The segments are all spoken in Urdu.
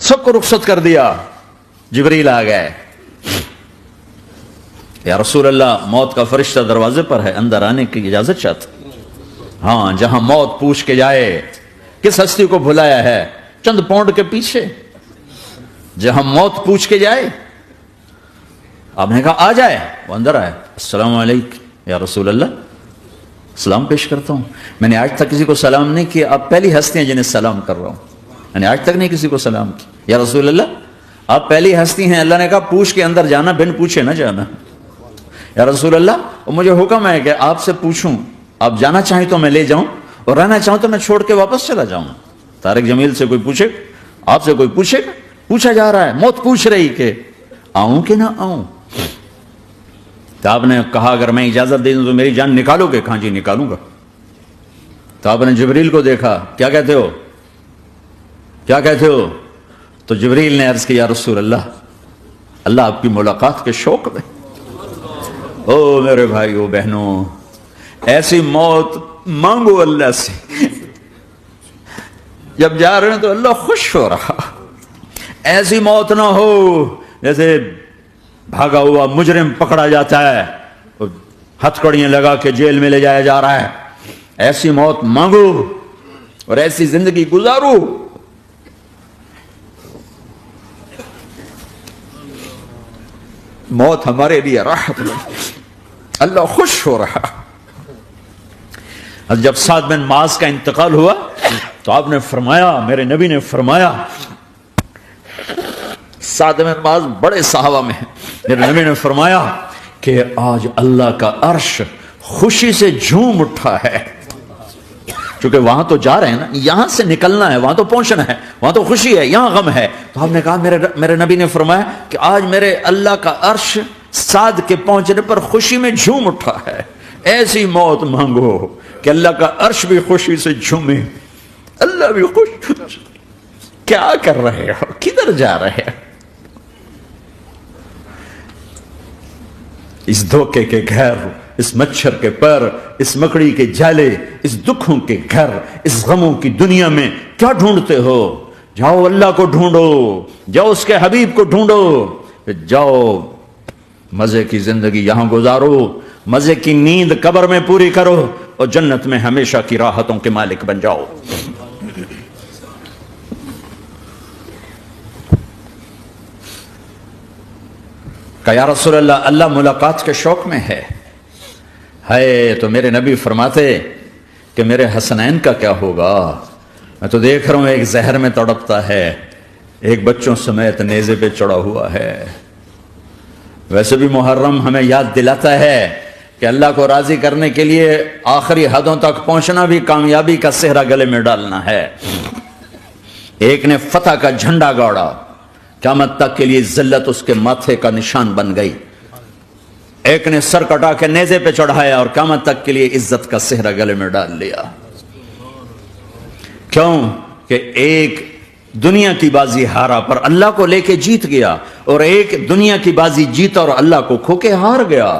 سب کو رخصت کر دیا. جبریل آ گئے. یا رسول اللہ موت کا فرشتہ دروازے پر ہے, اندر آنے کی اجازت چاہتا. ہاں, جہاں موت پوچھ کے جائے کس ہستی کو بھلایا ہے, چند پاؤنڈ کے پیچھے جہاں موت پوچھ کے جائے. آپ نے کہا آ جائے, وہ اندر آئے. السلام علیکم یا رسول اللہ, سلام پیش کرتا ہوں. میں نے آج تک کسی کو سلام نہیں کیا, آپ پہلی ہستی ہیں جنہیں سلام کر رہا ہوں. میں نے آج تک نہیں کسی کو سلام کیا. یا رسول اللہ آپ پہلی ہستی ہیں. اللہ نے کہا پوچھ کے اندر جانا, بن پوچھے نہ جانا. یا رسول اللہ مجھے حکم ہے کہ آپ سے پوچھوں, آپ جانا چاہیں تو میں لے جاؤں, اور رہنا چاہوں تو میں چھوڑ کے واپس چلا جاؤں. طارق جمیل سے کوئی پوچھے, آپ سے کوئی پوچھے, پوچھا جا رہا ہے, موت پوچھ رہی کہ آؤں کہ نہ آؤں. تو آپ نے کہا اگر میں اجازت دے دوں تو میری جان نکالو گے؟ کہاں جی نکالوں گا. تو آپ نے جبریل کو دیکھا, کیا کہتے ہو, کیا کہتے ہو؟ تو جبریل نے عرض کیا یا رسول اللہ, اللہ آپ کی ملاقات کے شوق میں. او میرے بھائیو بہنوں, ایسی موت مانگو اللہ سے. جب جا رہے ہیں تو اللہ خوش ہو رہا. ایسی موت نہ ہو جیسے بھاگا ہوا مجرم پکڑا جاتا ہے, ہتھکڑیاں لگا کے جیل میں لے جایا جا رہا ہے. ایسی موت مانگو اور ایسی زندگی گزارو. موت ہمارے لیے راحت ہے, اللہ خوش ہو رہا. جب سعد بن معاذ کا انتقال ہوا تو آپ نے فرمایا, میرے نبی نے فرمایا, سعد بن معاذ بڑے صحابہ میں ہیں, میرے نبی نے فرمایا کہ آج اللہ کا عرش خوشی سے جھوم اٹھا ہے. چونکہ وہاں تو جا رہے ہیں نا, یہاں سے نکلنا ہے, وہاں تو پہنچنا ہے, وہاں تو خوشی ہے, یہاں غم ہے. تو آپ نے کہا, میرے نبی نے فرمایا کہ آج میرے اللہ کا عرش سعد کے پہنچنے پر خوشی میں جھوم اٹھا ہے. ایسی موت مانگو کہ اللہ کا عرش بھی خوشی سے جھومے, اللہ بھی خوش. کیا کر رہے ہو, کدھر جا رہے ہو؟ اس دھوکے کے گھر, اس مچھر کے پر, اس مکڑی کے جالے, اس دکھوں کے گھر, اس غموں کی دنیا میں کیا ڈھونڈتے ہو؟ جاؤ اللہ کو ڈھونڈو, جاؤ اس کے حبیب کو ڈھونڈو, جاؤ مزے کی زندگی یہاں گزارو, مزے کی نیند قبر میں پوری کرو, اور جنت میں ہمیشہ کی راحتوں کے مالک بن جاؤ. کہ یا رسول اللہ, اللہ ملاقات کے شوق میں ہے. تو میرے نبی فرماتے کہ میرے حسنین کا کیا ہوگا؟ میں تو دیکھ رہا ہوں ایک زہر میں تڑپتا ہے, ایک بچوں سمیت نیزے پہ چڑھا ہوا ہے. ویسے بھی محرم ہمیں یاد دلاتا ہے کہ اللہ کو راضی کرنے کے لیے آخری حدوں تک پہنچنا بھی کامیابی کا صحرا گلے میں ڈالنا ہے. ایک نے فتح کا جھنڈا گاڑا, قیامت تک کے لیے ذلت اس کے ماتھے کا نشان بن گئی. ایک نے سر کٹا کے نیزے پہ چڑھایا اور قیامت تک کے لیے عزت کا صحرا گلے میں ڈال لیا. کیوں کہ ایک دنیا کی بازی ہارا پر اللہ کو لے کے جیت گیا, اور ایک دنیا کی بازی جیتا اور اللہ کو کھو کے ہار گیا.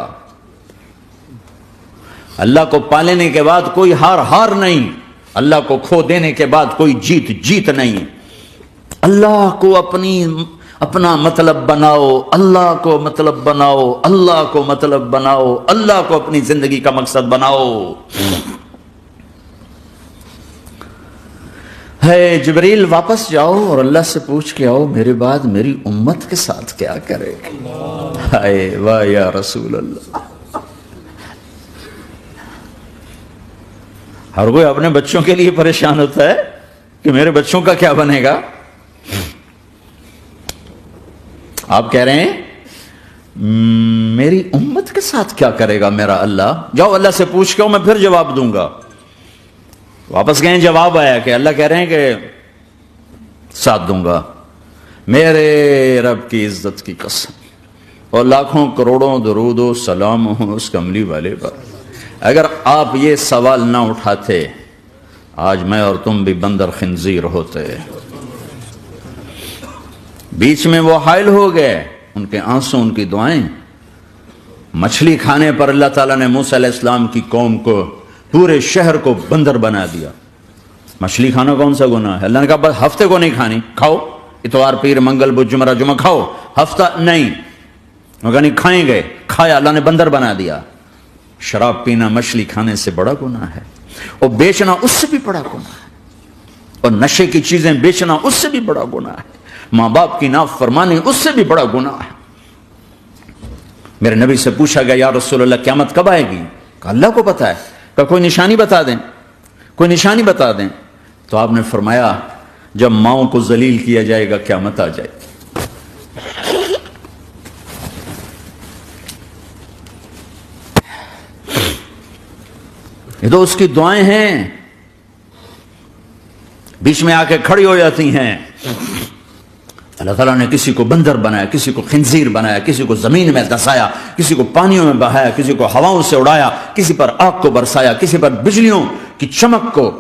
اللہ کو پالنے کے بعد کوئی ہار نہیں, اللہ کو کھو دینے کے بعد کوئی جیت نہیں. اللہ کو اپنا مطلب بناؤ, اللہ کو مطلب بناؤ, اللہ کو مطلب بناؤ, اللہ کو اپنی زندگی کا مقصد بناؤ. ہے جبریل واپس جاؤ اور اللہ سے پوچھ کے آؤ میرے بعد میری امت کے ساتھ کیا کرے. ہائے واہ یا رسول اللہ. ہر کوئی اپنے بچوں کے لیے پریشان ہوتا ہے کہ میرے بچوں کا کیا بنے گا. آپ کہہ رہے ہیں میری امت کے ساتھ کیا کرے گا میرا اللہ. جاؤ اللہ سے پوچھ کے میں پھر جواب دوں گا. واپس گئے, جواب آیا کہ اللہ کہہ رہے ہیں کہ ساتھ دوں گا. میرے رب کی عزت کی قسم, اور لاکھوں کروڑوں درود و سلام ہوں اس کملی والے پر, اگر آپ یہ سوال نہ اٹھاتے آج میں اور تم بھی بندر خنزیر ہوتے. بیچ میں وہ حائل ہو گئے, ان کے آنسو, ان کی دعائیں. مچھلی کھانے پر اللہ تعالیٰ نے موسیٰ علیہ السلام کی قوم کو, پورے شہر کو بندر بنا دیا. مچھلی کھانا کون سا گناہ ہے؟ اللہ نے کہا بس ہفتے کو نہیں کھانی, کھاؤ. اتوار پیر منگل بدھ جمعہ جمعہ کھاؤ، ہفتہ نہیں، مگر نہیں کھائیں گے، کھایا اللہ نے بندر بنا دیا۔ شراب پینا مچھلی کھانے سے بڑا گناہ ہے، اور بیچنا اس سے بھی بڑا گناہ ہے، اور نشے کی چیزیں بیچنا اس سے بھی بڑا گناہ ہے، ماں باپ کی نافرمانی اس سے بھی بڑا گناہ ہے۔ میرے نبی سے پوچھا گیا یا رسول اللہ قیامت کب آئے گی؟ کہا اللہ کو پتا ہے۔ کہا کوئی نشانی بتا دیں، کوئی نشانی بتا دیں۔ تو آپ نے فرمایا جب ماؤں کو ذلیل کیا جائے گا قیامت آ جائے گی۔ یہ تو اس کی دعائیں ہیں، بیچ میں آ کے کھڑی ہو جاتی ہیں۔ اللہ تعالیٰ نے کسی کو بندر بنایا، کسی کو خنزیر بنایا، کسی کو زمین میں دسایا، کسی کو پانیوں میں بہایا، کسی کو ہواؤں سے اڑایا، کسی پر آگ کو برسایا، کسی پر بجلیوں کی چمک کو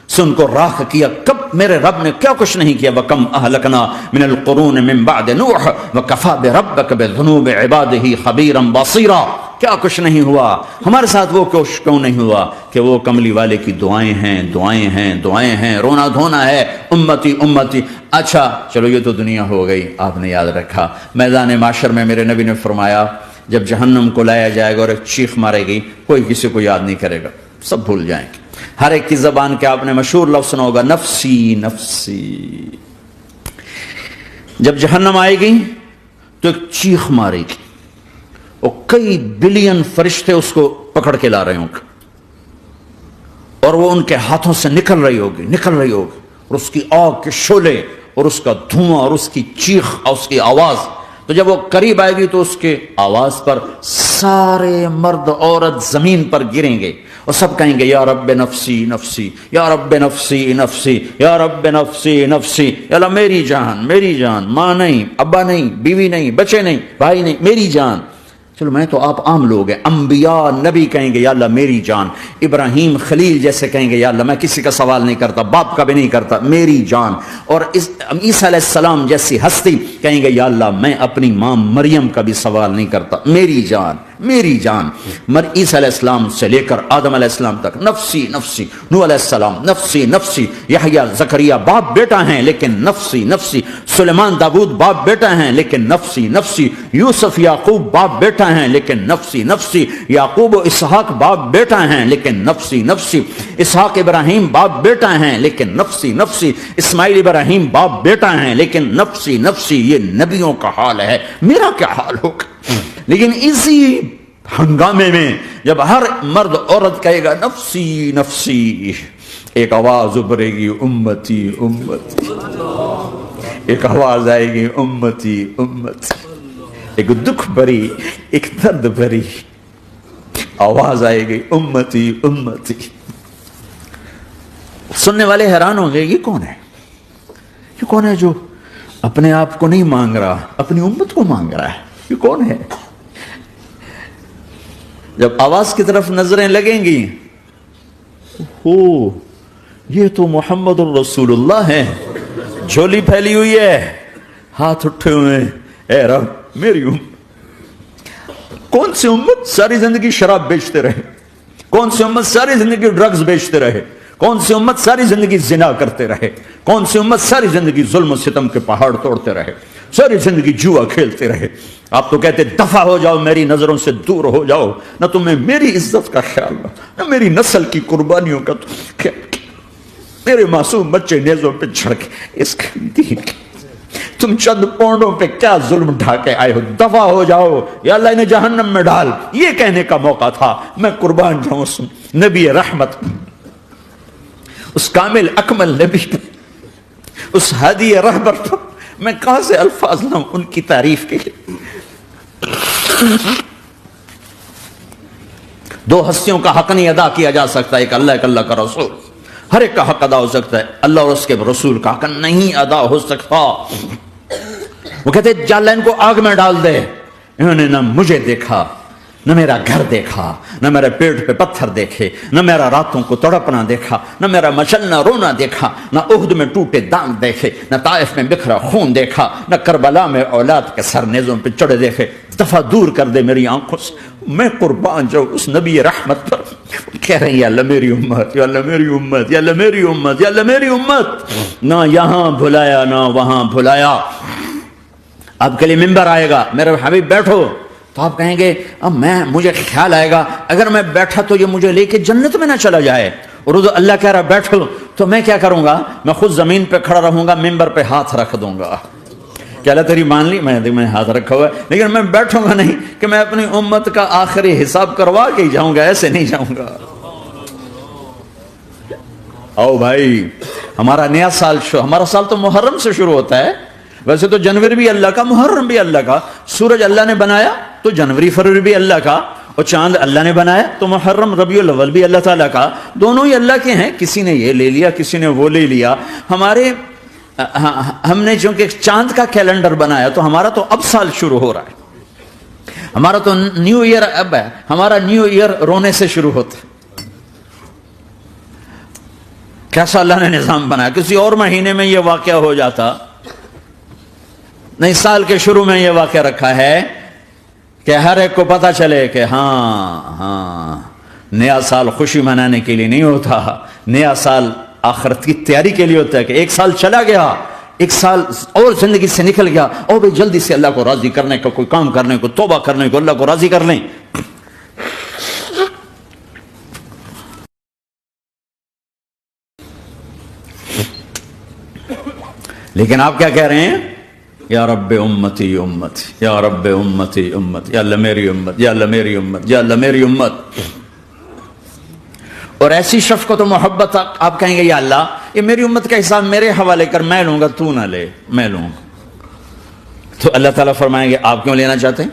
سے ان کو راکھ کیا۔ کب میرے رب نے کیا کچھ نہیں کیا۔ وَكَمْ أَهْلَكْنَا مِنَ الْقُرُونِ مِنْ بَعْدِ نُوحٍ وَكَفَى بِرَبِّكَ بِذُنُوبِ عِبَادِهِ خَبِيرًا بَصِيرًا۔ کیا کچھ نہیں ہوا ہمارے ساتھ، وہ کیوں نہیں ہوا کہ وہ کملی والے کی دعائیں ہیں، دعائیں ہیں، دعائیں ہیں، رونا دھونا ہے، امتی امتی۔ اچھا چلو یہ تو دنیا ہو گئی، آپ نے یاد رکھا میدان معاشر میں میرے نبی نے فرمایا جب جہنم کو لایا جائے گا اور ایک چیخ مارے گی، کوئی کسی کو یاد نہیں کرے گا، سب بھول جائیں گے۔ ہر ایک کی زبان کے آپ نے مشہور لفظ سنا ہوگا نفسی نفسی۔ جب جہنم آئے گی تو ایک چیخ مارے گی، اور کئی بلین فرشتے اس کو پکڑ کے لا رہے ہوں گے، اور وہ ان کے ہاتھوں سے نکل رہی ہوگی، اور اس کی آگ کے شعلے اور اس کا دھواں اور اس کی چیخ اور اس کی آواز۔ تو جب وہ قریب آئے گی تو اس کے آواز پر سارے مرد عورت زمین پر گریں گے اور سب کہیں گے یا رب نفسی نفسی، یا رب نفسی نفسی، یا رب نفسی نفسی، یا اللہ میری جان، میری جان، ماں نہیں، ابا نہیں، بیوی نہیں، بچے نہیں، بھائی نہیں، میری جان۔ چلو میں تو آپ عام لوگ ہیں، انبیاء نبی کہیں گے یا اللہ میری جان، ابراہیم خلیل جیسے کہیں گے یا اللہ میں کسی کا سوال نہیں کرتا، باپ کا بھی نہیں کرتا، میری جان، اور عیسیٰ علیہ السلام جیسی ہستی کہیں گے یا اللہ میں اپنی ماں مریم کا بھی سوال نہیں کرتا، میری جان، میری جان۔ عیسیٰ علیہ السلام سے لے کر آدم علیہ السلام تک نفسی نفسی، نوح علیہ السلام نفسی نفسی، یحییٰ زکریا باپ بیٹا ہیں لیکن نفسی نفسی، سلیمان داؤد باپ بیٹا ہیں لیکن نفسی نفسی، یوسف یعقوب باپ بیٹا ہیں لیکن نفسی نفسی، یعقوب و اسحاق باپ بیٹا ہیں لیکن نفسی نفسی، اسحاق ابراہیم باپ بیٹا ہیں لیکن نفسی نفسی، اسماعیل ابراہیم باپ بیٹا ہیں لیکن نفسی نفسی۔ یہ نبیوں کا حال ہے، میرا کیا حال ہوگا؟ لیکن اسی ہنگامے میں جب ہر مرد عورت کہے گا نفسی نفسی، ایک آواز ابھرے گی امتی امتی، ایک آواز آئے گی امتی امتی، ایک دکھ بھری، ایک درد بھری آواز آئے گی امتی امتی۔ سننے والے حیران ہوں گے یہ کون ہے، یہ کون ہے جو اپنے آپ کو نہیں مانگ رہا، اپنی امت کو مانگ رہا ہے، یہ کون ہے؟ جب آواز کی طرف نظریں لگیں گی، ہو یہ تو محمد الرسول اللہ ہے، جھولی پھیلی ہوئی ہے، ہاتھ اٹھے ہوئے، اے رب میری امت۔ کون سی امت ساری زندگی شراب بیچتے رہے، کون سی امت ساری زندگی ڈرگز بیچتے رہے، کون سی امت ساری زندگی زنا کرتے رہے، کون سی امت ساری زندگی ظلم و ستم کے پہاڑ توڑتے رہے، ساری زندگی جوا کھیلتے رہے۔ آپ تو کہتے دفع ہو جاؤ، میری نظروں سے دور ہو جاؤ، نہ تمہیں میری عزت کا خیال نہ میری نسل کی قربانیوں کا خیال، میرے معصوم بچے نیزوں پہ چڑھ کے اس دین تم چند پونڈوں پہ کیا ظلم ڈھا کے آئے ہو، دفع ہو جاؤ یا اللہ انہیں جہنم میں ڈال۔ یہ کہنے کا موقع تھا، میں قربان جاؤں اس نبی رحمت، اس کامل اکمل نبی پر، اس ہادی رہبر پر میں کہاں سے الفاظ لاؤں ان کی تعریف کے لیے۔ دو ہستیوں کا حق نہیں ادا کیا جا سکتا، ایک اللہ، ایک اللہ کا رسول۔ ہر ایک کا حق ادا ہو سکتا ہے، اللہ اور اس کے رسول کا حق نہیں ادا ہو سکتا۔ وہ کہتے جا اللہ ان کو آگ میں ڈال دے، انہوں نے نہ مجھے دیکھا، نہ میرا گھر دیکھا، نہ میرے پیٹ پہ پتھر دیکھے، نہ میرا راتوں کو تڑپنا دیکھا، نہ میرا مچلنا رونا دیکھا، نہ احد میں ٹوٹے دانت دیکھے، نہ طائف میں بکھرا خون دیکھا، نہ کربلا میں اولاد کے سر نیزوں پہ چڑھے دیکھے۔ دفعہ دور کر دے میری آنکھوں سے، میں قربان جاؤں اس نبی رحمت پر۔ کہہ رہے ہیں یا اللہ میری امت، یا اللہ میری امت، یا اللہ میری امت، یا اللہ میری امت، نہ یہاں بھلایا نہ وہاں بھلایا۔ آپ کے لیے ممبر آئے گا، میرے حبیب بیٹھو، تو آپ کہیں گے اب مجھے خیال آئے گا اگر میں بیٹھا تو یہ مجھے لے کے جنت میں نہ چلا جائے، اور اللہ کہہ رہا بیٹھو، تو میں کیا کروں گا؟ میں خود زمین پہ کھڑا رہوں گا، ممبر پہ ہاتھ رکھ دوں گا کہ اللہ تیری مان لی، میں ہاتھ رکھا ہوا ہے، لیکن میں بیٹھوں گا نہیں کہ میں اپنی امت کا آخری حساب کروا کے ہی جاؤں گا، ایسے نہیں جاؤں گا۔ آؤ بھائی، ہمارا نیا سال ہمارا سال تو محرم سے شروع ہوتا ہے، ویسے تو جنوری بھی اللہ کا، محرم بھی اللہ کا، سورج اللہ نے بنایا تو جنوری فروری بھی اللہ کا، اور چاند اللہ نے بنایا تو محرم ربیع الاول بھی اللہ تعالیٰ کا، دونوں ہی اللہ کے ہیں، کسی نے یہ لے لیا کسی نے وہ لے لیا۔ ہم نے چونکہ چاند کا کیلنڈر بنایا تو ہمارا تو اب سال شروع ہو رہا ہے، ہمارا تو نیو ایئر اب ہے، ہمارا نیو ایئر رونے سے شروع ہوتا ہے۔ کیسا اللہ نے نظام بنایا، کسی اور مہینے میں یہ واقعہ ہو جاتا، نہیں سال کے شروع میں یہ واقعہ رکھا ہے کہ ہر ایک کو پتا چلے کہ ہاں نیا سال خوشی منانے کے لیے نہیں ہوتا، نیا سال آخرت کی تیاری کے لیے ہوتا ہے کہ ایک سال چلا گیا، ایک سال اور زندگی سے نکل گیا، اور بھئی جلدی سے اللہ کو راضی کرنے کا کوئی کام کرنے کو، توبہ کرنے کو، اللہ کو راضی کر لیں۔ لیکن آپ کیا کہہ رہے ہیں؟ یا رب امتی امتی، یا رب امتی امتی، یا اللہ میری امت، یا اللہ میری امت، یا اللہ میری امت۔ اور ایسی شفقت و محبت آپ کہیں گے یا اللہ یہ میری امت کا حساب میرے حوالے کر، میں لوں گا، تو نہ لے، میں لوں گا۔ تو اللہ تعالیٰ فرمائیں گے آپ کیوں لینا چاہتے ہیں؟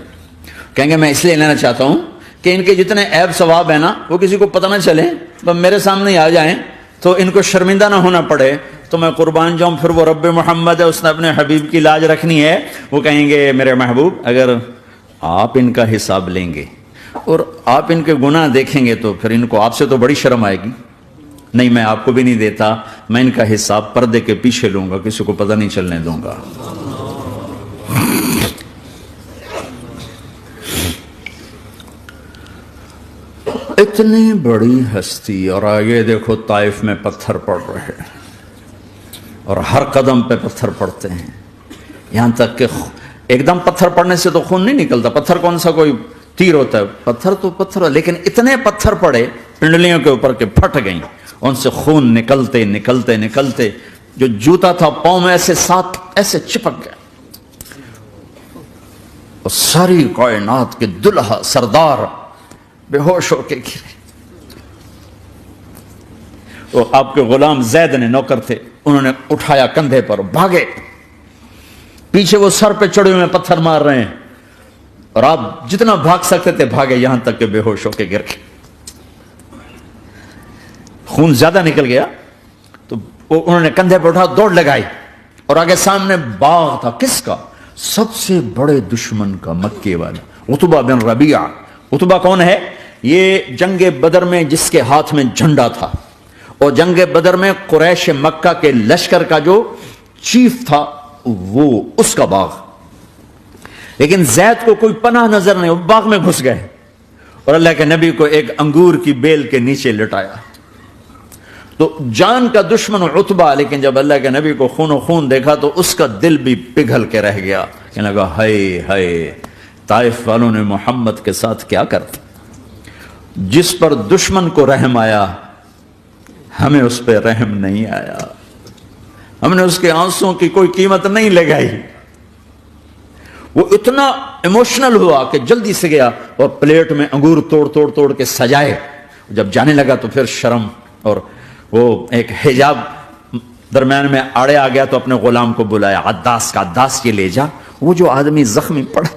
کہیں گے میں اس لیے لینا چاہتا ہوں کہ ان کے جتنے عیب ثواب ہیں نا وہ کسی کو پتہ نہ چلے، بس میرے سامنے آ جائیں تو ان کو شرمندہ نہ ہونا پڑے، تو میں قربان جاؤں۔ پھر وہ رب محمد ہے، اس نے اپنے حبیب کی لاج رکھنی ہے، وہ کہیں گے میرے محبوب اگر آپ ان کا حساب لیں گے اور آپ ان کے گناہ دیکھیں گے تو پھر ان کو آپ سے تو بڑی شرم آئے گی، نہیں میں آپ کو بھی نہیں دیتا، میں ان کا حساب پردے کے پیچھے لوں گا، کسی کو پتہ نہیں چلنے دوں گا۔ اتنی بڑی ہستی، اور آگے دیکھو طائف میں پتھر پڑ رہے ہیں، اور ہر قدم پہ پتھر پڑتے ہیں، یہاں تک کہ ایک دم پتھر پڑنے سے تو خون نہیں نکلتا، پتھر کون سا کوئی تیر ہوتا ہے، پتھر تو پتھر، لیکن اتنے پتھر پڑے پنڈلیوں کے اوپر کے پھٹ گئیں، ان سے خون نکلتے نکلتے نکلتے جو جوتا تھا پاؤں میں ایسے ساتھ ایسے چپک گیا، اور ساری کائنات کے دلہا سردار بے ہوش ہو کے گرے۔ وہ آپ کے غلام زید نے نوکر تھے، انہوں نے اٹھایا کندھے پر، بھاگے، پیچھے وہ سر پہ چڑھے ہوئے پتھر مار رہے ہیں، اور آپ جتنا بھاگ سکتے تھے بھاگے، یہاں تک کہ بے ہوش ہو کے گر گئے۔ خون زیادہ نکل گیا تو انہوں نے کندھے پہ اٹھا دوڑ لگائی، اور آگے سامنے باغ تھا، کس کا؟ سب سے بڑے دشمن کا، مکے والا عتبہ بن ربیعہ۔ عتبہ کون ہے؟ یہ جنگ بدر میں جس کے ہاتھ میں جھنڈا تھا، اور جنگ بدر میں قریش مکہ کے لشکر کا جو چیف تھا وہ اس کا باغ، لیکن زید کو کوئی پناہ نظر نہیں، وہ باغ میں گھس گئے، اور اللہ کے نبی کو ایک انگور کی بیل کے نیچے لٹایا۔ تو جان کا دشمن عتبہ، لیکن جب اللہ کے نبی کو خون و خون دیکھا تو اس کا دل بھی پگھل کے رہ گیا، کہنے لگا ہائے ہائے، طائف والوں نے محمد کے ساتھ کیا کرتے، جس پر دشمن کو رحم آیا ہمیں اس پہ رحم نہیں آیا، ہم نے اس کے آنسوں کی کوئی قیمت نہیں لگائی۔ وہ اتنا ایموشنل ہوا کہ جلدی سے گیا اور پلیٹ میں انگور توڑ توڑ توڑ کے سجائے، جب جانے لگا تو پھر شرم اور وہ ایک حجاب درمیان میں آڑے آ گیا، تو اپنے غلام کو بلایا، عداس کا، عداس یہ لے جا وہ جو آدمی زخمی پڑا،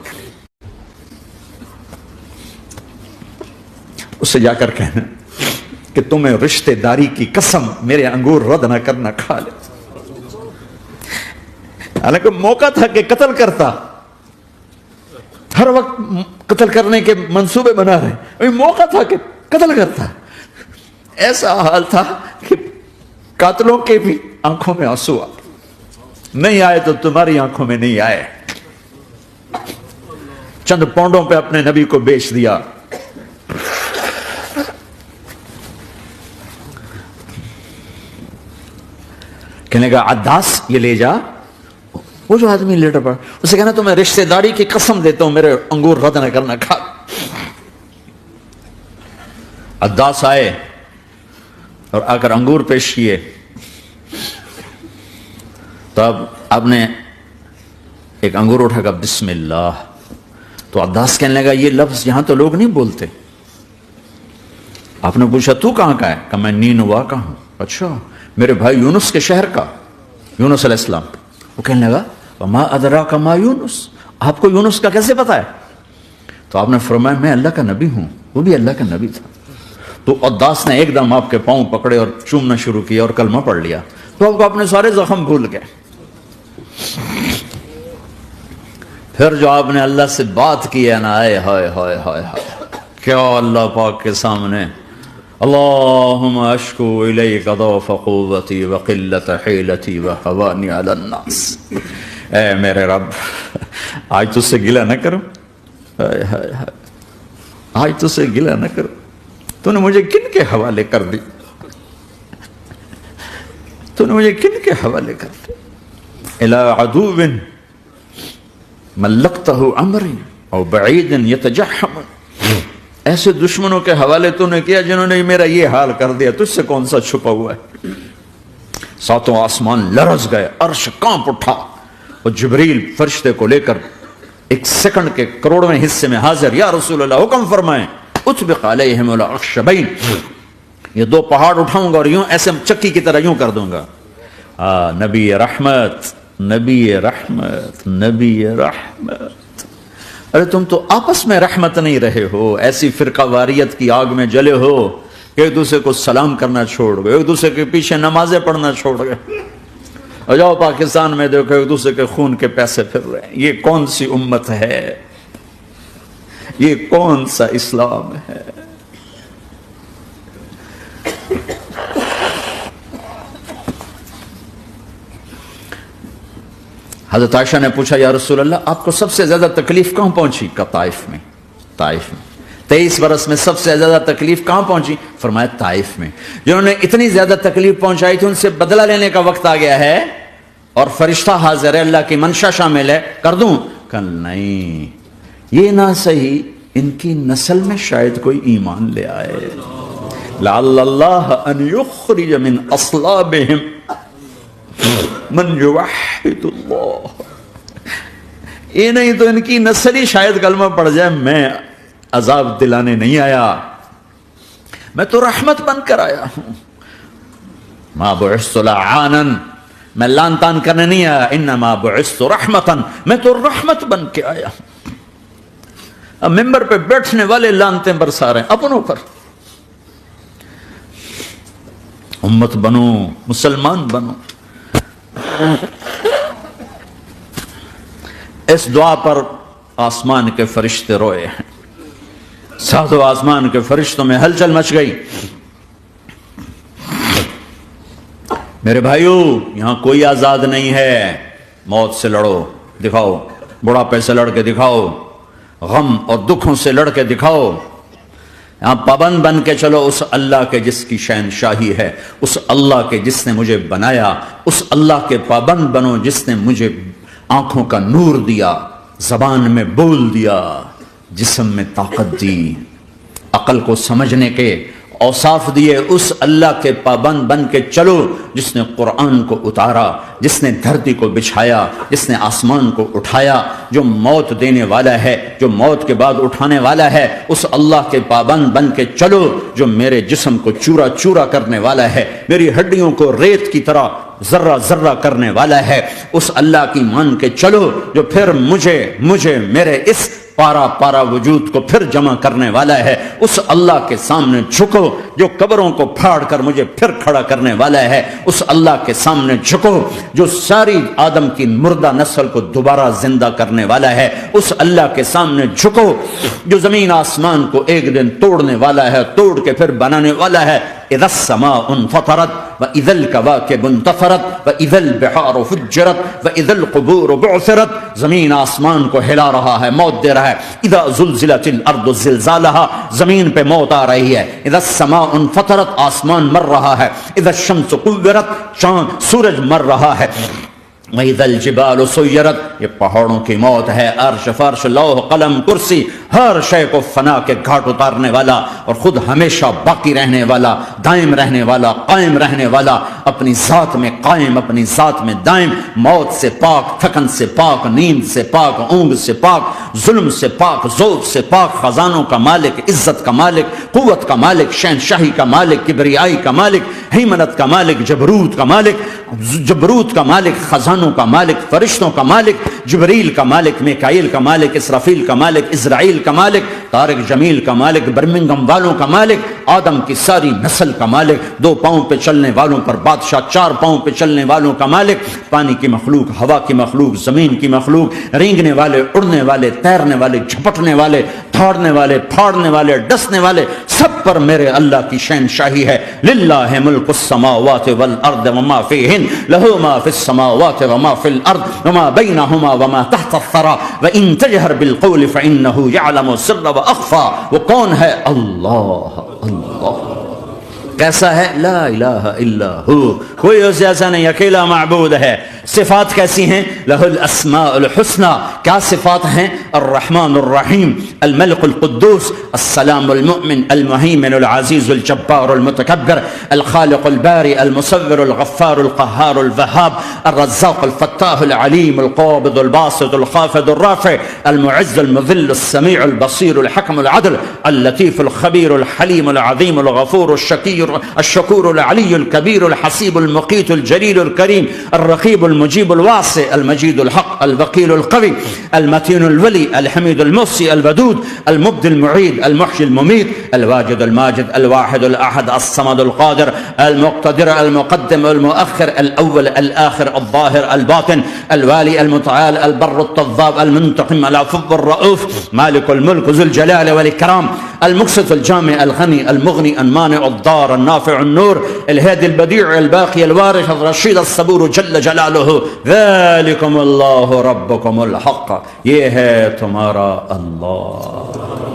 اس سے جا کر کہنا کہ تمہیں رشتہ داری کی قسم میرے انگور رد نہ کرنا، کھا لے۔ حالانکہ موقع تھا کہ قتل کرتا، ہر وقت قتل کرنے کے منصوبے بنا رہے، ابھی موقع تھا کہ قتل کرتا۔ ایسا حال تھا کہ قاتلوں کے بھی آنکھوں میں آنسو آ نہیں آئے تو تمہاری آنکھوں میں نہیں آئے۔ چند پونڈوں پہ اپنے نبی کو بیچ دیا. کہنے کا عداس یہ لے جا. وہ جو آدمی لیٹر پڑا اسے کہنا تو میں رشتہ داری کی قسم دیتا ہوں میرے انگور رد نہ کرنا. کھا. عداس آئے اور آ کر انگور پیش کیے. تو اب آپ نے ایک انگور اٹھا کر بسم اللہ. تو عداس کہنے لگا یہ لفظ یہاں تو لوگ نہیں بولتے. آپ نے پوچھا تو کہاں کا ہے؟ کہ میں نینوا کا ہوں. اچھا میرے بھائی یونس کے شہر کا. یونس علیہ السلام. وہ کہنے لگا وما ادراک ما یونس، آپ کو یونس کا کیسے پتا ہے؟ تو آپ نے فرمایا میں اللہ کا نبی ہوں، وہ بھی اللہ کا نبی تھا. تو عداس نے ایک دم آپ کے پاؤں پکڑے اور چومنا شروع کیا اور کلمہ پڑھ لیا. تو آپ کو اپنے سارے زخم بھول گئے. پھر جو آپ نے اللہ سے بات کی ہے نا، آئے ہائے ہائے ہائے ہائے، کیا اللہ پاک کے سامنے اللہم اشکو الیک ضعف قوتی وقلت حیلتی وہوانی علی الناس. اے میرے رب آج تجھ سے گلہ نہ کروں، آج تجھ سے گلہ نہ کروں. تو نے مجھے کن کے حوالے کر دی، تو نے مجھے کن کے حوالے کر دی. الی عدو ملکتہ امری او بعید یتجحم، ایسے دشمنوں کے حوالے تو نے کیا جنہوں نے میرا یہ حال کر دیا. تجھ سے کون سا چھپا ہوا ہے؟ ساتوں آسمان لرز گئے، عرش کانپ اٹھا، اور جبریل فرشتے کو لے کر ایک سیکنڈ کے کروڑویں حصے میں حاضر. یا رسول اللہ حکم فرمائیں اتبق علیہم الاخشبین، یہ دو پہاڑ اٹھاؤں گا اور یوں ایسے چکی کی طرح یوں کر دوں گا. نبی رحمت، نبی رحمت، نبی رحمت. ارے تم تو آپس میں رحمت نہیں رہے ہو، ایسی فرقہ واریت کی آگ میں جلے ہو کہ ایک دوسرے کو سلام کرنا چھوڑ گئے، ایک دوسرے کے پیچھے نمازیں پڑھنا چھوڑ گئے. اور جاؤ پاکستان میں دیکھو ایک دوسرے کے خون کے پیسے پھر رہے ہیں. یہ کون سی امت ہے؟ یہ کون سا اسلام ہے؟ حضرت عائشہ نے پوچھا یا رسول اللہ آپ کو سب سے زیادہ تکلیف کہاں پہنچی؟ کہ طائف میں. طائف میں 23 برس میں سب سے زیادہ تکلیف کہاں پہنچی؟ فرمایا طائف میں. جنہوں نے اتنی زیادہ تکلیف پہنچائی تھی ان سے بدلہ لینے کا وقت آ گیا ہے اور فرشتہ حاضر ہے، اللہ کی منشا شامل ہے، کر دوں؟ کہ نہیں، یہ نہ صحیح، ان کی نسل میں شاید کوئی ایمان لے آئے. لعل اللہ ان یخرج من اصلابہم من یوحد اللہ. یہ نہیں تو ان کی نسل ہی شاید کلمہ پڑ جائے. میں عذاب دلانے نہیں آیا، میں تو رحمت بن کر آیا ہوں. ما بعثت لعانا، میں لان تان کرنے نہیں آیا. انما بعثت رحمتا، میں تو رحمت بن کے آیا ہوں. اب ممبر پہ بیٹھنے والے لانتیں برسا رہے ہیں اپنوں پر. امت بنو، مسلمان بنو. اس دعا پر آسمان کے فرشتے روئے ہیں. ساتوں آسمان کے فرشتوں میں ہلچل مچ گئی. میرے بھائیو یہاں کوئی آزاد نہیں ہے. موت سے لڑو، دکھاؤ. بڑھاپے سے لڑ کے دکھاؤ، غم اور دکھوں سے لڑ کے دکھاؤ. یہاں پابند بن کے چلو اس اللہ کے جس کی شہنشاہی ہے، اس اللہ کے جس نے مجھے بنایا. اس اللہ کے پابند بنو جس نے مجھے آنکھوں کا نور دیا، زبان میں بول دیا، جسم میں طاقت دی، عقل کو سمجھنے کے اوصاف دیے. اس اللہ کے پابند بن کے چلو جس نے قرآن کو اتارا، جس نے دھرتی کو بچھایا، جس نے آسمان کو اٹھایا، جو موت دینے والا ہے، جو موت کے بعد اٹھانے والا ہے. اس اللہ کے پابند بن کے چلو جو میرے جسم کو چورا چورا کرنے والا ہے، میری ہڈیوں کو ریت کی طرح ذرہ ذرہ کرنے والا ہے. اس اللہ کی مان کے چلو جو پھر مجھے میرے اس پارا پارا وجود کو پھر جمع کرنے والا ہے. اس اللہ کے سامنے جھکو جو قبروں کو پھاڑ کر مجھے پھر کھڑا کرنے والا ہے. اس اللہ کے سامنے جھکو جو ساری آدم کی مردہ نسل کو دوبارہ زندہ کرنے والا ہے. اس اللہ کے سامنے جھکو جو زمین آسمان کو ایک دن توڑنے والا ہے، توڑ کے پھر بنانے والا ہے. اذا السماء انفطرت واذا الكواكب انتثرت واذا البحار فجرت واذا القبور بعثرت. زمین آسمان کو ہلا رہا ہے، موت دے رہا ہے. اذا زلزلت الارض زلزالها، زمین پہ موت آ رہی ہے. اذا السماء انفطرت، آسمان مر رہا ہے. اذا الشمس كورت، چاند سورج مر رہا ہے. وَإِذَا الْجِبَالُ سُيِّرَتْ، یہ پہاڑوں کی موت ہے. عرش فرش لوح قلم کرسی ہر شے کو فنا کے گھاٹ اتارنے والا اور خود ہمیشہ باقی رہنے والا، دائم رہنے والا، قائم رہنے والا، اپنی ذات میں قائم، اپنی ذات میں دائم، موت سے پاک، تھکن سے پاک، نیند سے پاک، اونگ سے پاک، ظلم سے پاک، ذوق سے پاک، خزانوں کا مالک، عزت کا مالک، قوت کا مالک، شہنشاہی کا مالک، کبریائی کا مالک، ہیمنت کا مالک، جبروت کا مالک، جبروت کا مالک، خزانوں کا مالک، فرشتوں کا مالک، جبریل کا مالک، میکائیل کا مالک، اسرافیل کا مالک، اسرائیل کا مالک، طارق جمیل کا مالک، برمنگم والوں کا مالک، آدم کی ساری نسل کا مالک، 2 پاؤں پہ چلنے والوں پر بادشاہ، 4 پاؤں پہ چلنے والوں کا مالک، پانی کی مخلوق، ہوا کی مخلوق، زمین کی مخلوق، رینگنے والے، اڑنے والے، تیرنے والے، جھپٹنے والے، دھاڑنے والے، پھاڑنے والے، ڈسنے والے، سب پر میرے اللہ کی شہنشاہی ہے. للہ ملک السماوات والارض وما فیہن، لہ ما فی السماوات وما فی الارض وما بینہما وما تحت الثری وان تجہر بالقول فانہ یعلم السر واخفی. وہ کون ہے؟ اللہ. اللہ کیسا ہے؟ لا الہ الا ہو، کوئی اس جیسا نہیں، اکیلا معبود ہے. صفات کیسی ہیں؟ لہ الاسماء الحسنى. کیا صفات ہیں؟ الرحمن الرحیم، الملک القدوس، السلام المؤمن، المہیمن العزیز الجبار المتکبر، الخالق الباری المصور الغفار القہار الوہاب، الرزاق الفتاح العلیم القابض الباسط الخافض الرافع، المعز المذل السمیع البصیر الحکم العدل، اللطیف الخبیر الحلیم العظیم الغفور الشکور العلی الکبیر الحسیب المقیت الجلیل الکریم، الرقیب المجیب الواسع، المجید الحق، الوکیل القوی، المتین الولی، الحمید المحصی، الودود، المبدی المعید، المحیی الممیت، الواجد الماجد، الواحد الاحد، الصمد القادر، المقتدر، المقدم المؤخر، الاول الاخر، الظاهر الباطن، الوالي المتعال، البر التواب، المنتقم، العفو الرؤوف، مالك الملك ذو الجلال والإكرام، المقسط الجامع الغني المغني المانع الضار النافع النور، الهادي البديع الباقي الوارث الرشيد الصبور جل جلاله. ذلكم اللہ ربکم الحق، یہ ہے تمہارا اللہ.